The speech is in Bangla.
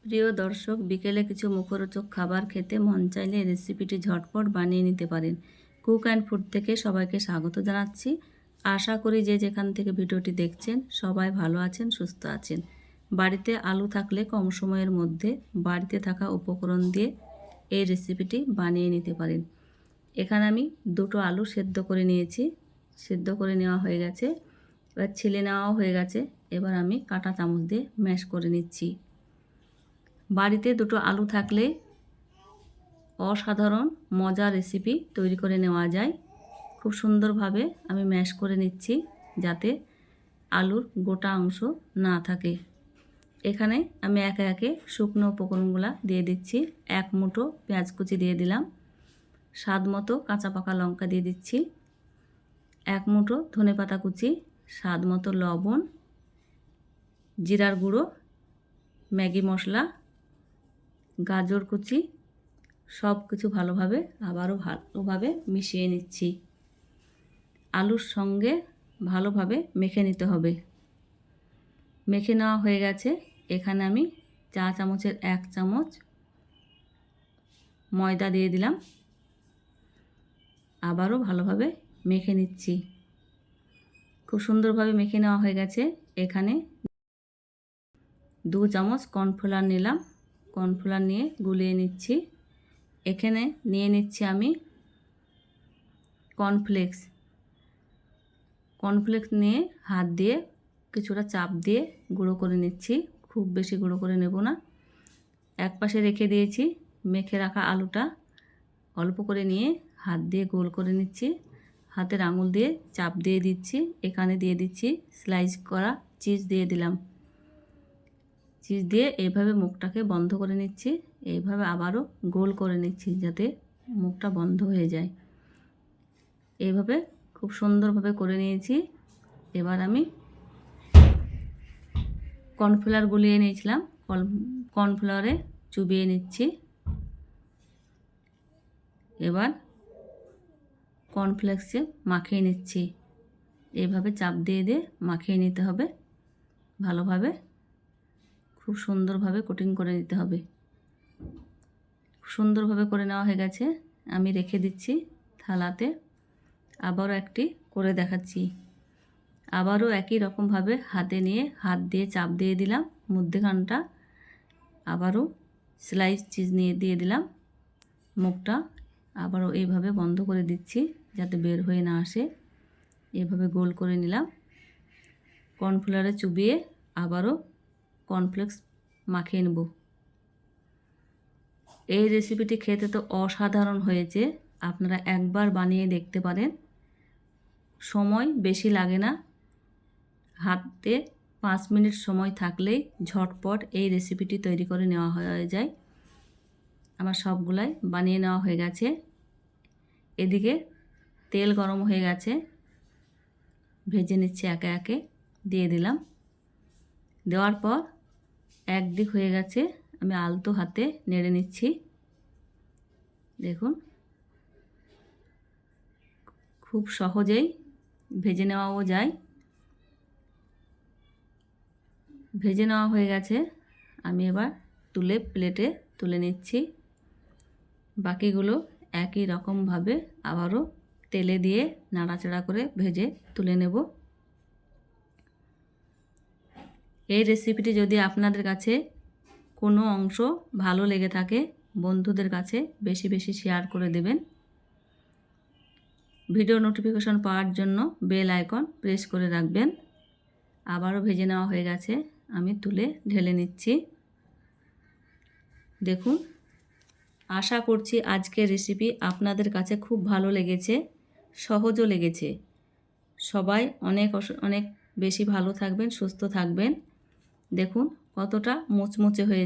প্রিয় দর্শক, বিকেলে কিছু মুখরোচক খাবার খেতে মন চাইলে এই রেসিপিটি ঝটপট বানিয়ে নিতে পারেন। কুক অ্যান্ড ফুড থেকে সবাইকে স্বাগত জানাচ্ছি। আশা করি যে যেখান থেকে ভিডিওটি দেখছেন সবাই ভালো আছেন, সুস্থ আছেন। বাড়িতে আলু থাকলে কম সময়ের মধ্যে বাড়িতে থাকা উপকরণ দিয়ে এই রেসিপিটি বানিয়ে নিতে পারেন। এখানে আমি দুটো আলু সেদ্ধ করে নিয়েছি। সেদ্ধ করে নেওয়া হয়ে গেছে, এবার ছিলে নেওয়াও হয়ে গেছে। এবার আমি কাঁটা চামচ দিয়ে ম্যাশ করে নিচ্ছি। বাড়িতে দুটো আলু থাকলে অসাধারণ মজার রেসিপি তৈরি করে নেওয়া যায়। খুব সুন্দরভাবে আমি ম্যাশ করে নিচ্ছি যাতে আলুর গোটা অংশ না থাকে। এখানে আমি একে একে শুকনো উপকরণগুলো দিয়ে দিচ্ছি। এক মুঠো পেঁয়াজ কুচি দিয়ে দিলাম, স্বাদ মতো কাঁচা পাকা লঙ্কা দিয়ে দিচ্ছি, এক মুঠো ধনেপাতা কুচি, স্বাদ মতো লবণ, জিরার গুঁড়ো, ম্যাগি মশলা, গাজর কুচি, সব কিছু ভালোভাবে আবারও ভালোভাবে মিশিয়ে নিচ্ছি। আলুর সঙ্গে ভালোভাবে মেখে নিতে হবে। মেখে নেওয়া হয়ে গেছে। এখানে আমি চা চামচের 1 চামচ ময়দা দিয়ে দিলাম, আবারও ভালোভাবে মেখে নিচ্ছি। খুব সুন্দরভাবে মেখে নেওয়া হয়ে গেছে। এখানে 2 চামচ কর্নফ্লাওয়ার নিলাম, কর্নফ্লাওয়ার নিয়ে গুলিয়ে নিচ্ছি। এখানে নিয়ে নিচ্ছি আমি কর্নফ্লেক্স নিয়ে হাত দিয়ে কিছুটা চাপ দিয়ে গুঁড়ো করে নিচ্ছি। খুব বেশি গুঁড়ো করে নেব না। এক পাশে রেখে দিয়েছি। মেখে রাখা আলুটা অল্প করে নিয়ে হাত দিয়ে গোল করে নিচ্ছি। হাতের আঙুল দিয়ে চাপ দিয়ে দিচ্ছি। এখানে দিয়ে দিচ্ছি স্লাইস করা চিজ দিয়ে দিলাম। চিজ দিয়ে এইভাবে মুখটাকে বন্ধ করে নিচ্ছি। এইভাবে আবারও গোল করে নিচ্ছি যাতে মুখটা বন্ধ হয়ে যায়। এইভাবে খুব সুন্দরভাবে করে নিয়েছি। এবার আমি কর্নফ্লাওয়ার গুলিয়ে নিয়েছিলাম, কর্নফ্লাওয়ারে চুবিয়ে নিচ্ছি। এবার কর্নফ্লেক্সে মাখিয়ে নিচ্ছি। এইভাবে চাপ দিয়ে দিয়ে মাখিয়ে নিতে হবে ভালোভাবে। খুব সুন্দরভাবে কোটিং করে নিতে হবে। সুন্দরভাবে করে নেওয়া হয়ে গেছে। আমি রেখে দিচ্ছি থালাতে। আবারও একটি করে দেখাচ্ছি। আবারও একই রকমভাবে হাতে নিয়ে হাত দিয়ে চাপ দিয়ে দিলাম মধ্যখানটা। আবারও স্লাইস চিজ নিয়ে দিয়ে দিলাম। মুখটা আবারও এইভাবে বন্ধ করে দিচ্ছি যাতে বের হয়ে না আসে। এইভাবে গোল করে নিলাম। কর্নফ্লাওয়ারে চুবিয়ে আবারও কর্নফ্লেক্স মাখিয়ে নেব। এই রেসিপিটি খেতে তো অসাধারণ হয়েছে। আপনারা একবার বানিয়ে দেখতে পারেন। সময় বেশি লাগে না। হাতে 5 মিনিট সময় থাকলেই ঝটপট এই রেসিপিটি তৈরি করে নেওয়া হয়ে যায়। আমার সবগুলাই বানিয়ে নেওয়া হয়ে গেছে। এদিকে তেল গরম হয়ে গেছে, ভেজে নিচ্ছি একে একে। দিয়ে দিলাম। দেওয়ার পর একদিক হয়ে গেছে, আমি আলতো হাতে নেড়ে নিচ্ছি। দেখুন খুব সহজেই ভেজে নেওয়াও যায়। ভেজে নেওয়া হয়ে গেছে। আমি এবার প্লেটে তুলে নিচ্ছি। বাকিগুলো একই রকমভাবে আবারও তেলে দিয়ে নাড়াচাড়া করে ভেজে তুলে নেব। এই রেসিপিটি যদি আপনাদের কাছে কোনো অংশ ভালো লেগে থাকে বন্ধুদের কাছে বেশি বেশি শেয়ার করে দেবেন। ভিডিও নোটিফিকেশন পাওয়ার জন্য বেল আইকন প্রেস করে রাখবেন। আবারও ভেজে নেওয়া হয়ে গেছে। আমি তুলে ঢেলে নিচ্ছি। দেখুন, আশা করছি আজকের রেসিপি আপনাদের কাছে খুব ভালো লেগেছে, সহজও লেগেছে। সবাই অনেক অনেক বেশি ভালো থাকবেন, সুস্থ থাকবেন। দেখুন কতটা মুচমুচে হয়ে